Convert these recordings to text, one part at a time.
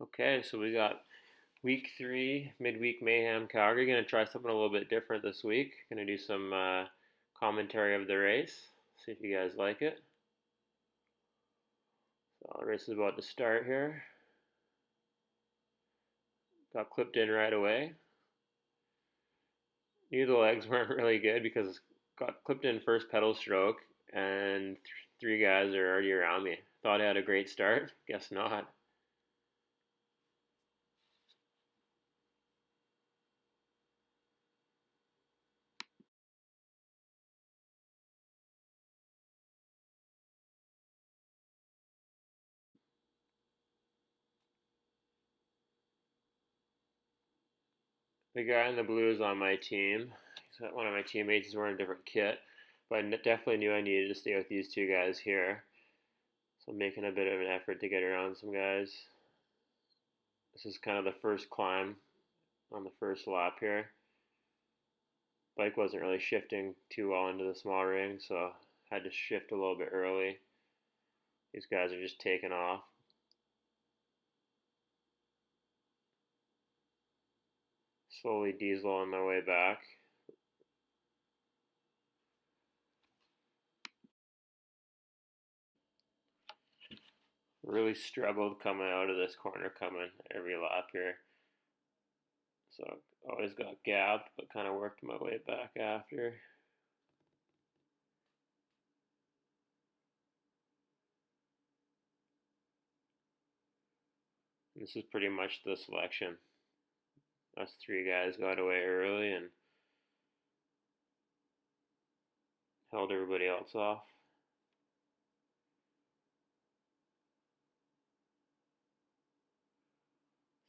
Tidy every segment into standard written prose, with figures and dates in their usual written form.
Okay, so we got week 3, Midweek Mayhem, Calgary. Gonna try something a little bit different this week. Gonna do some commentary of the race. See if you guys like it. So the race is about to start here. Got clipped in right away. Knew the legs weren't really good because got clipped in first pedal stroke, and three guys are already around me. Thought I had a great start. Guess not. The guy in the blue is on my team. One of my teammates is wearing a different kit, but I definitely knew I needed to stay with these two guys here. So I'm making a bit of an effort to get around some guys. This is kind of the first climb on the first lap here. Bike wasn't really shifting too well into the small ring, so had to shift a little bit early. These guys are just taking off. Slowly diesel on my way back. Really struggled coming out of this corner, coming every lap here. So always got gapped, but kind of worked my way back after. This is pretty much the selection. Us three guys got away early and held everybody else off.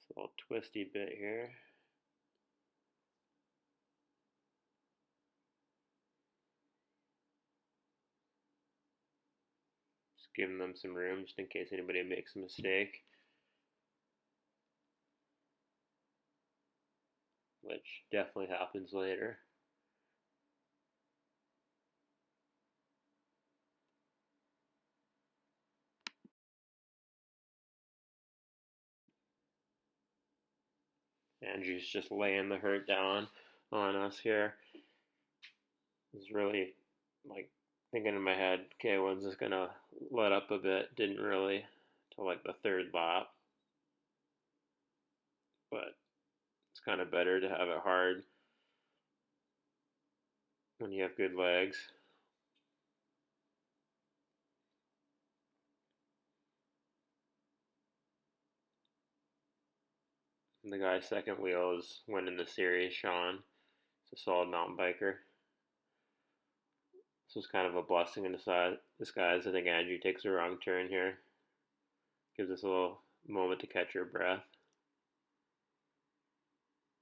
It's a little twisty bit here. Just giving them some room just in case anybody makes a mistake. Which definitely happens later. Andrew's just laying the hurt down on us here. I was really like thinking in my head, okay, when's this gonna let up a bit? Didn't really till like the third lap. But it's kind of better to have it hard when you have good legs. And the guy second wheel is winning the series, Sean. He's a solid mountain biker. This was kind of a blessing in disguise. I think Andrew takes a wrong turn here. Gives us a little moment to catch our breath.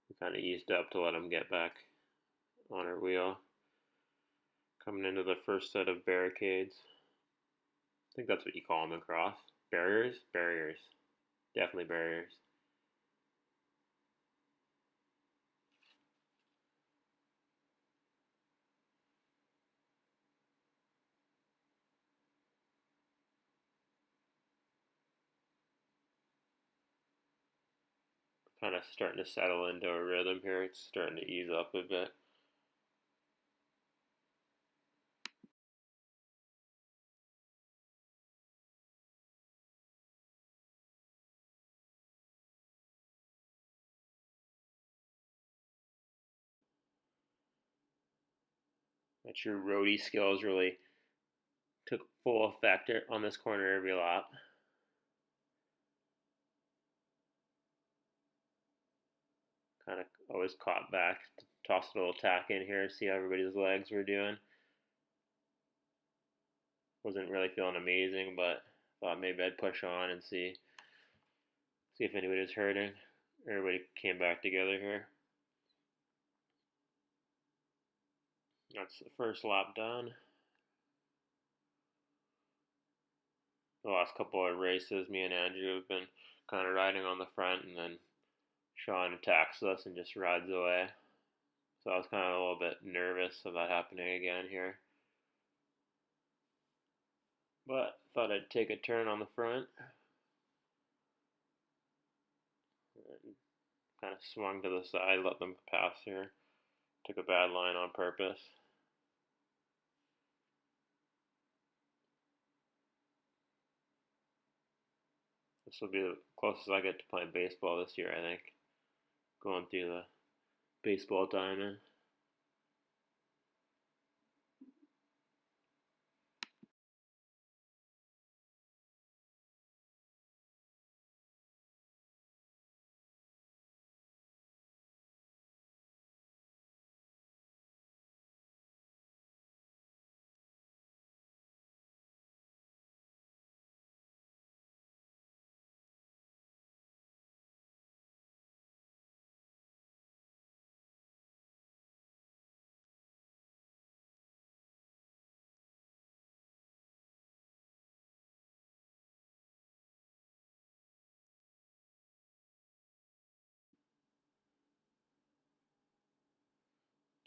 We kind of eased up to let him get back on our wheel. Coming into the first set of barricades. I think that's what you call them across. Barriers? Barriers. Definitely barriers. Kind of starting to settle into a rhythm here. It's starting to ease up a bit. My true roadie skills really took full effect on this corner every lap. Kind of always caught back, tossed a little tack in here, see how everybody's legs were doing. Wasn't really feeling amazing, but thought maybe I'd push on and see if anybody was hurting. Everybody came back together here. That's the first lap done. The last couple of races, me and Andrew have been kind of riding on the front, and then Sean attacks us and just rides away. So I was kind of a little bit nervous of that happening again here. But thought I'd take a turn on the front. and kind of swung to the side, let them pass here. Took a bad line on purpose. This will be the closest I get to playing baseball this year, I think. Going through the baseball diamond.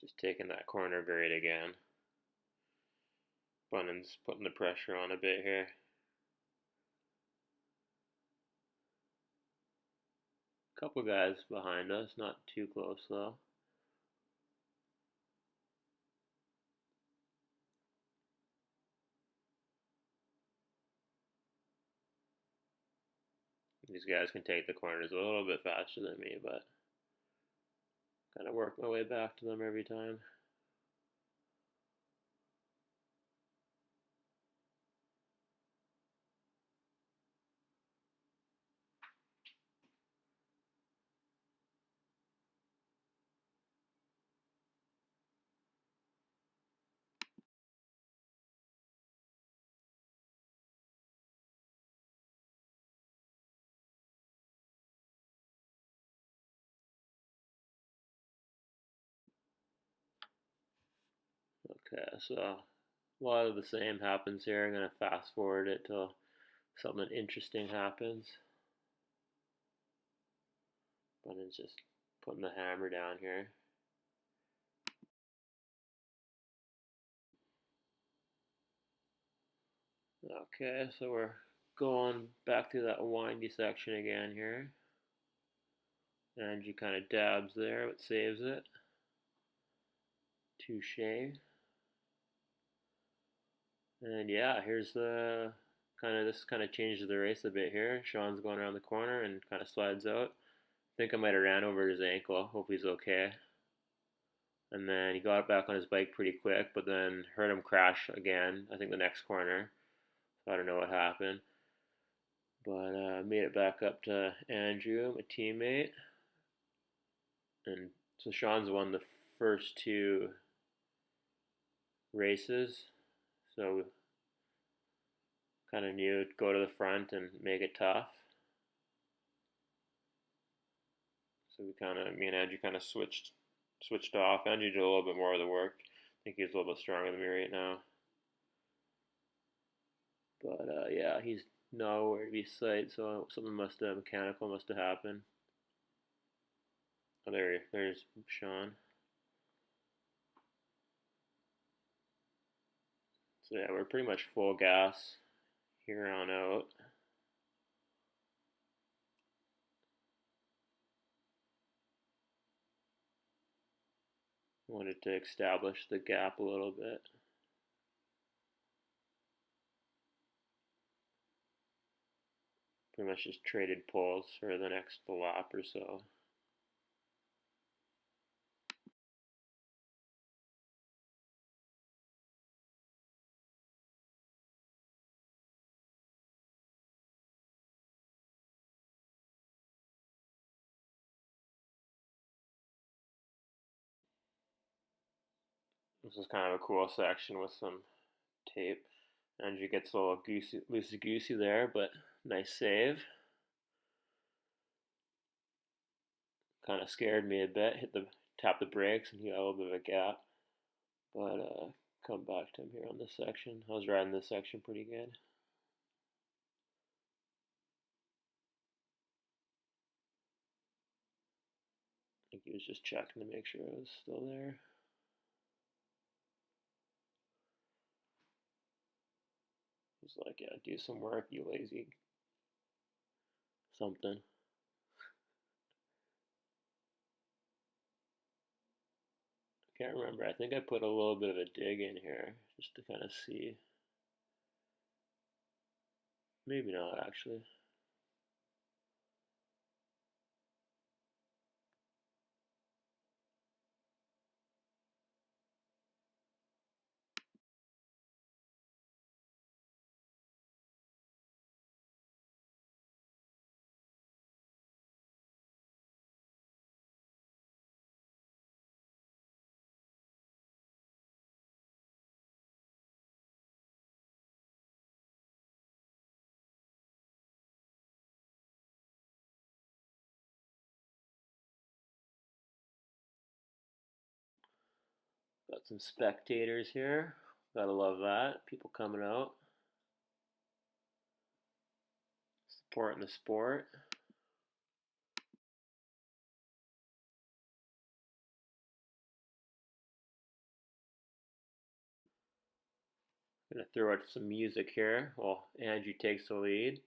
Just taking that corner grade again. Bunnen's putting the pressure on a bit here. Couple guys behind us, not too close though. These guys can take the corners a little bit faster than me, but kind of work my way back to them every time. Okay, so a lot of the same happens here. I'm going to fast forward it till something interesting happens. Bunnen's just putting the hammer down here. Okay, so we're going back through that windy section again here. And you kind of dabs there, but saves it. Touche. And yeah, here's the this kind of changes the race a bit here. Sean's going around the corner and kind of slides out. I think I might have ran over his ankle. Hope he's okay. And then he got back on his bike pretty quick, but then heard him crash again. I think the next corner. So I don't know what happened. But made it back up to Andrew, my teammate. And so Sean's won the first two races. So kind of knew to go to the front and make it tough. So me and Andrew kind of switched off. Andrew did a little bit more of the work. I think he's a little bit stronger than me right now. But yeah, he's nowhere to be sight, so something mechanical must have happened. Oh, there's Sean. So yeah, we're pretty much full gas here on out. Wanted to establish the gap a little bit. Pretty much just traded poles for the next lap or so. This is kind of a cool section with some tape. Andrew gets a little loosey-goosey there, but nice save. Kind of scared me a bit. Tap the brakes, and he got a little bit of a gap. But come back to him here on this section. I was riding this section pretty good. I think he was just checking to make sure it was still there. He's like, yeah, do some work, you lazy something. can't remember. I think I put a little bit of a dig in here just to kind of see. Maybe not actually. Got some spectators here. Gotta love that. People coming out, supporting the sport. Gonna throw out some music here while Andrew takes the lead.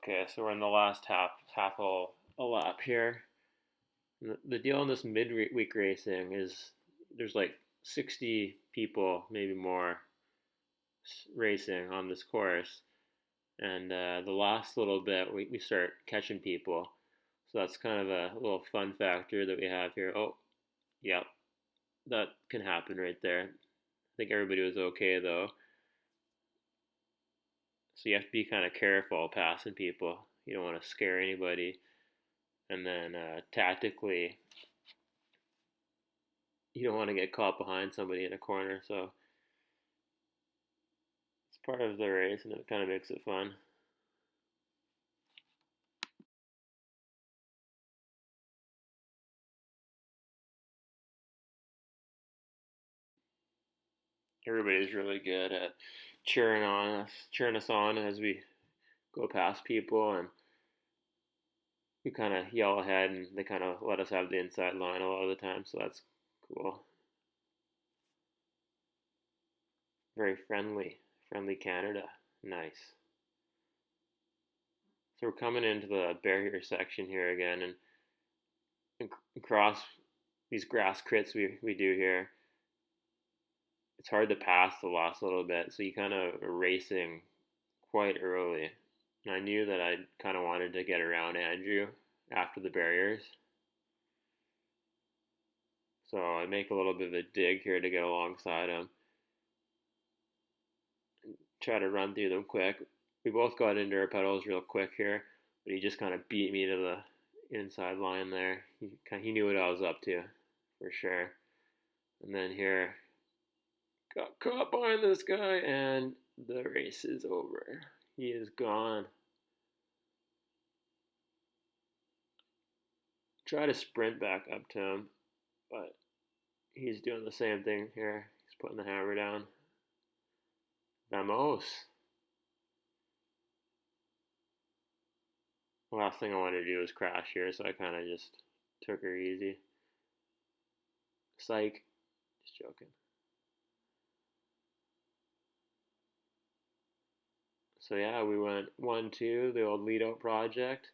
Okay, so we're in the last half a lap here. The deal in this midweek racing is there's like 60 people, maybe more, racing on this course, and the last little bit we start catching people. So that's kind of a little fun factor that we have here. Oh, yep, that can happen right there. I think everybody was okay though. So you have to be kind of careful passing people. You don't want to scare anybody. And then tactically, you don't want to get caught behind somebody in a corner. So it's part of the race, and it kind of makes it fun. Everybody's really good at cheering us on as we go past people, and we kind of yell ahead, and they kind of let us have the inside line a lot of the time. So that's cool. Very friendly Canada. Nice. So we're coming into the barrier section here again, and across these grass crits we do here, it's hard to pass the last little bit, so you kind of are racing quite early. And I knew that I kind of wanted to get around Andrew after the barriers, so I make a little bit of a dig here to get alongside him, and try to run through them quick. We both got into our pedals real quick here, but he just kind of beat me to the inside line there. He knew what I was up to. for sure. And then here, got caught behind this guy, and the race is over. He is gone. Try to sprint back up to him, but he's doing the same thing here. He's putting the hammer down. Vamos. The last thing I wanted to do was crash here, so I kind of just took her easy. Psych. Just joking. So yeah, we went 1-2, the old lead out project.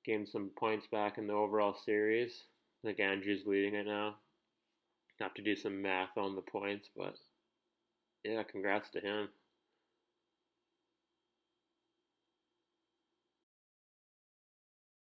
Gained some points back in the overall series. I think Andrew's leading it now. Have to do some math on the points, but yeah, congrats to him.